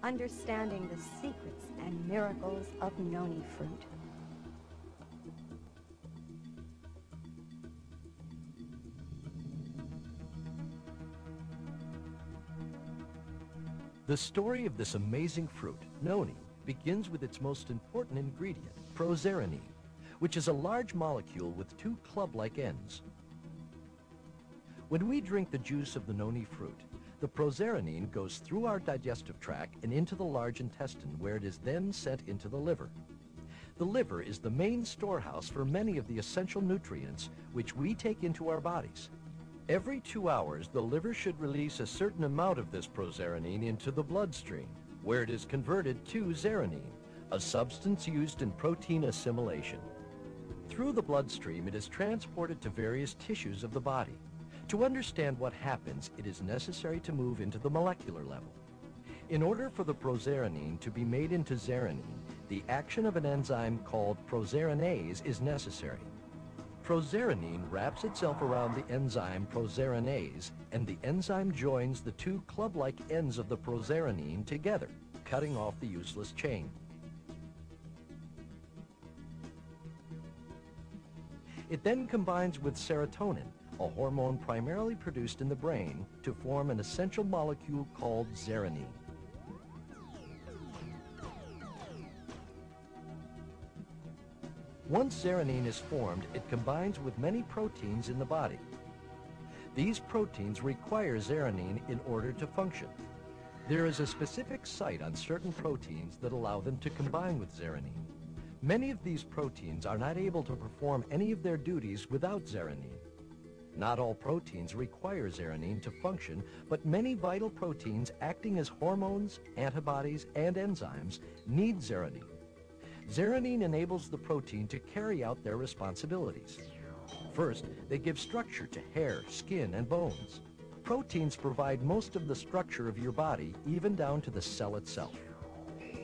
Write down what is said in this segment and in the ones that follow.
understanding the secrets and miracles of noni fruit. The story of this amazing fruit, noni, begins with its most important ingredient, proserenine, which is a large molecule with two club-like ends. When we drink the juice of the noni fruit, the proserenine goes through our digestive tract and into the large intestine, where it is then sent into the liver. The liver is the main storehouse for many of the essential nutrients which we take into our bodies. Every 2 hours, the liver should release a certain amount of this proserenine into the bloodstream, where it is converted to zeranine, a substance used in protein assimilation. Through the bloodstream, it is transported to various tissues of the body. To understand what happens, it is necessary to move into the molecular level. In order for the proserenine to be made into zeranine, the action of an enzyme called proserinase is necessary. Proserenine wraps itself around the enzyme proserinase, and the enzyme joins the two club-like ends of the proserenine together, cutting off the useless chain. It then combines with serotonin, a hormone primarily produced in the brain, to form an essential molecule called zeranine. Once zeranine is formed, it combines with many proteins in the body. These proteins require zeranine in order to function. There is a specific site on certain proteins that allow them to combine with zeranine. Many of these proteins are not able to perform any of their duties without zeranine. Not all proteins require zeranine to function, but many vital proteins acting as hormones, antibodies, and enzymes need zeranine. Zeranine enables the protein to carry out their responsibilities. First, they give structure to hair, skin, and bones. Proteins provide most of the structure of your body, even down to the cell itself.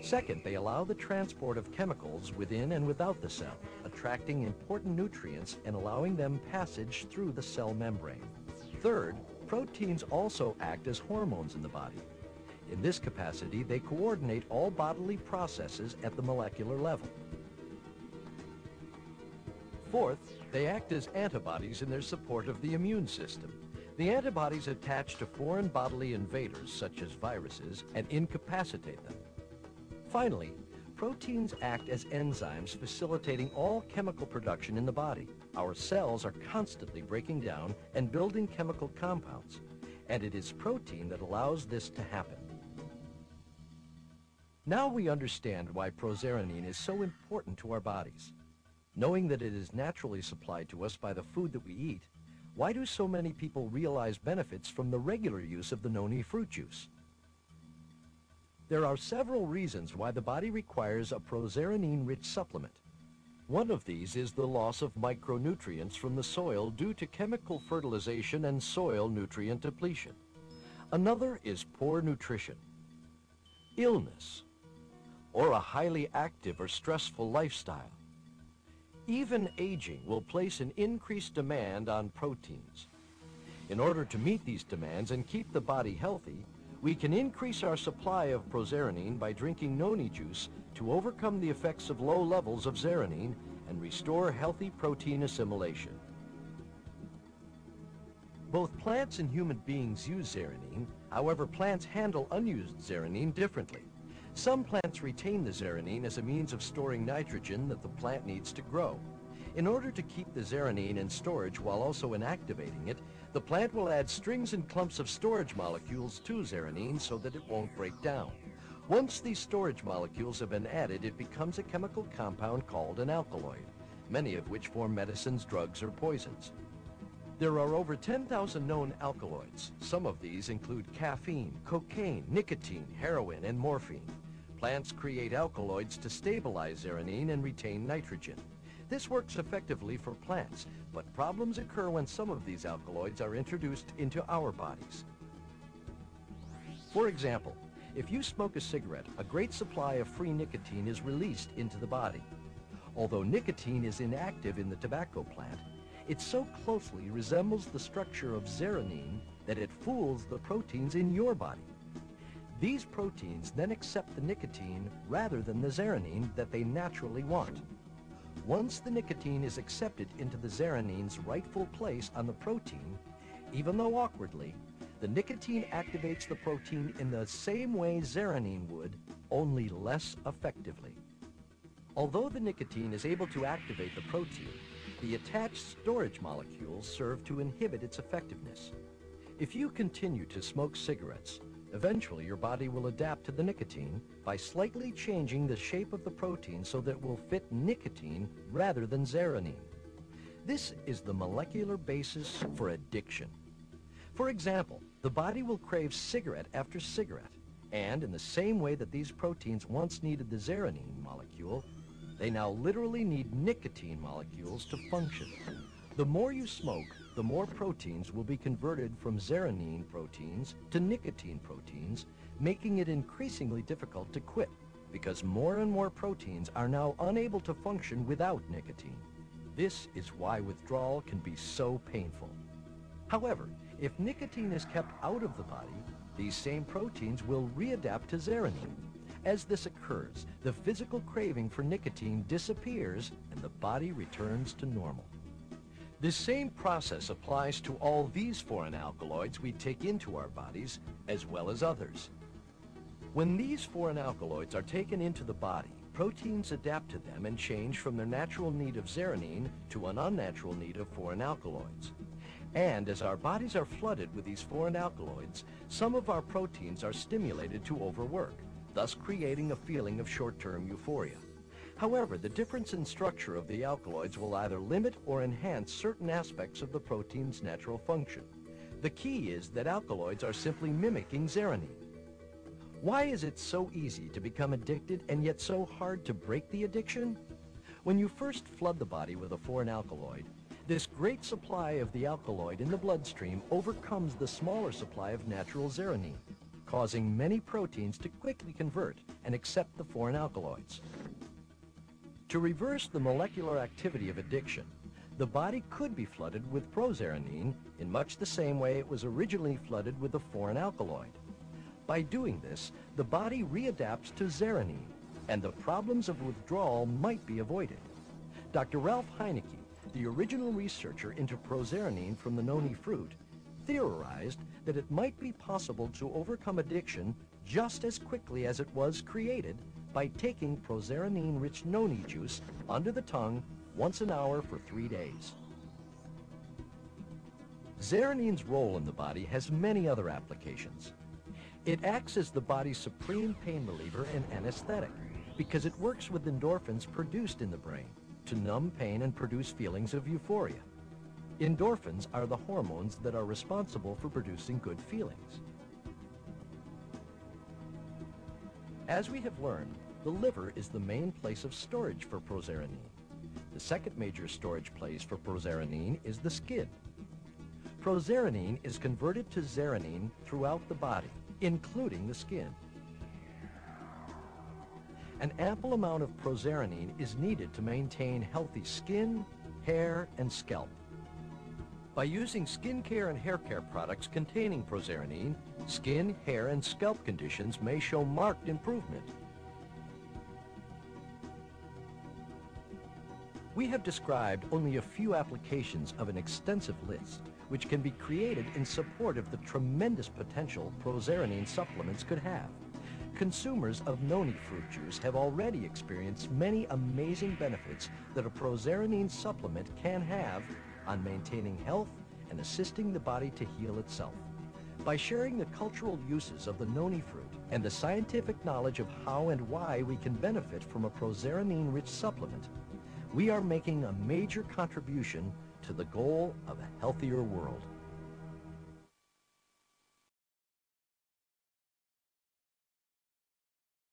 Second, they allow the transport of chemicals within and without the cell, attracting important nutrients and allowing them passage through the cell membrane. Third, proteins also act as hormones in the body. In this capacity, they coordinate all bodily processes at the molecular level. Fourth, they act as antibodies in their support of the immune system. The antibodies attach to foreign bodily invaders, such as viruses, and incapacitate them. Finally, proteins act as enzymes facilitating all chemical production in the body. Our cells are constantly breaking down and building chemical compounds, and it is protein that allows this to happen. Now we understand why proserenine is so important to our bodies. Knowing that it is naturally supplied to us by the food that we eat, why do so many people realize benefits from the regular use of the noni fruit juice? There are several reasons why the body requires a proserenine-rich supplement. One of these is the loss of micronutrients from the soil due to chemical fertilization and soil nutrient depletion. Another is poor nutrition, illness, or a highly active or stressful lifestyle. Even aging will place an increased demand on proteins. In order to meet these demands and keep the body healthy, we can increase our supply of proserenine by drinking noni juice to overcome the effects of low levels of zeranine and restore healthy protein assimilation. Both plants and human beings use zeranine. However, plants handle unused zeranine differently. Some plants retain the zeranine as a means of storing nitrogen that the plant needs to grow. In order to keep the zeranine in storage while also inactivating it, the plant will add strings and clumps of storage molecules to zeranine so that it won't break down. Once these storage molecules have been added, it becomes a chemical compound called an alkaloid, many of which form medicines, drugs, or poisons. There are over 10,000 known alkaloids. Some of these include caffeine, cocaine, nicotine, heroin, and morphine. Plants create alkaloids to stabilize zeranine and retain nitrogen. This works effectively for plants, but problems occur when some of these alkaloids are introduced into our bodies. For example, if you smoke a cigarette, a great supply of free nicotine is released into the body. Although nicotine is inactive in the tobacco plant, it so closely resembles the structure of zeranine that it fools the proteins in your body. These proteins then accept the nicotine rather than the zeranine that they naturally want. Once the nicotine is accepted into the zeranine's rightful place on the protein, even though awkwardly, the nicotine activates the protein in the same way zeranine would, only less effectively. Although the nicotine is able to activate the protein, the attached storage molecules serve to inhibit its effectiveness. If you continue to smoke cigarettes, eventually your body will adapt to the nicotine by slightly changing the shape of the protein so that it will fit nicotine rather than zeranine. This is the molecular basis for addiction. For example, the body will crave cigarette after cigarette, and in the same way that these proteins once needed the zeranine molecule, they now literally need nicotine molecules to function. The more you smoke, the more proteins will be converted from zeranine proteins to nicotine proteins, making it increasingly difficult to quit, because more and more proteins are now unable to function without nicotine. This is why withdrawal can be so painful. However, if nicotine is kept out of the body, these same proteins will readapt to zeranine. As this occurs, the physical craving for nicotine disappears and the body returns to normal. This same process applies to all these foreign alkaloids we take into our bodies, as well as others. When these foreign alkaloids are taken into the body, proteins adapt to them and change from their natural need of zeranine to an unnatural need of foreign alkaloids. And as our bodies are flooded with these foreign alkaloids, some of our proteins are stimulated to overwork, thus creating a feeling of short-term euphoria. However, the difference in structure of the alkaloids will either limit or enhance certain aspects of the protein's natural function. The key is that alkaloids are simply mimicking zeranine. Why is it so easy to become addicted and yet so hard to break the addiction? When you first flood the body with a foreign alkaloid, this great supply of the alkaloid in the bloodstream overcomes the smaller supply of natural zeranine, causing many proteins to quickly convert and accept the foreign alkaloids. To reverse the molecular activity of addiction, the body could be flooded with prozeranine in much the same way it was originally flooded with the foreign alkaloid. By doing this, the body readapts to zeranine, and the problems of withdrawal might be avoided. Dr. Ralph Heineke, the original researcher into prozeranine from the noni fruit, theorized that it might be possible to overcome addiction just as quickly as it was created by taking prozeranine-rich noni juice under the tongue once an hour for 3 days. Zeranine's role in the body has many other applications. It acts as the body's supreme pain reliever and anesthetic because it works with endorphins produced in the brain to numb pain and produce feelings of euphoria. Endorphins are the hormones that are responsible for producing good feelings. As we have learned, the liver is the main place of storage for prozeranine. The second major storage place for prozeranine is the skin. Prozeranine is converted to zeranine throughout the body, including the skin. An ample amount of prozeranine is needed to maintain healthy skin, hair, and scalp. By using skincare and hair care products containing prozeranine, skin, hair, and scalp conditions may show marked improvement. We have described only a few applications of an extensive list, which can be created in support of the tremendous potential prozeranine supplements could have. Consumers of noni fruit juice have already experienced many amazing benefits that a prozeranine supplement can have on maintaining health and assisting the body to heal itself. By sharing the cultural uses of the noni fruit and the scientific knowledge of how and why we can benefit from a prozeranine-rich supplement, we are making a major contribution to the goal of a healthier world.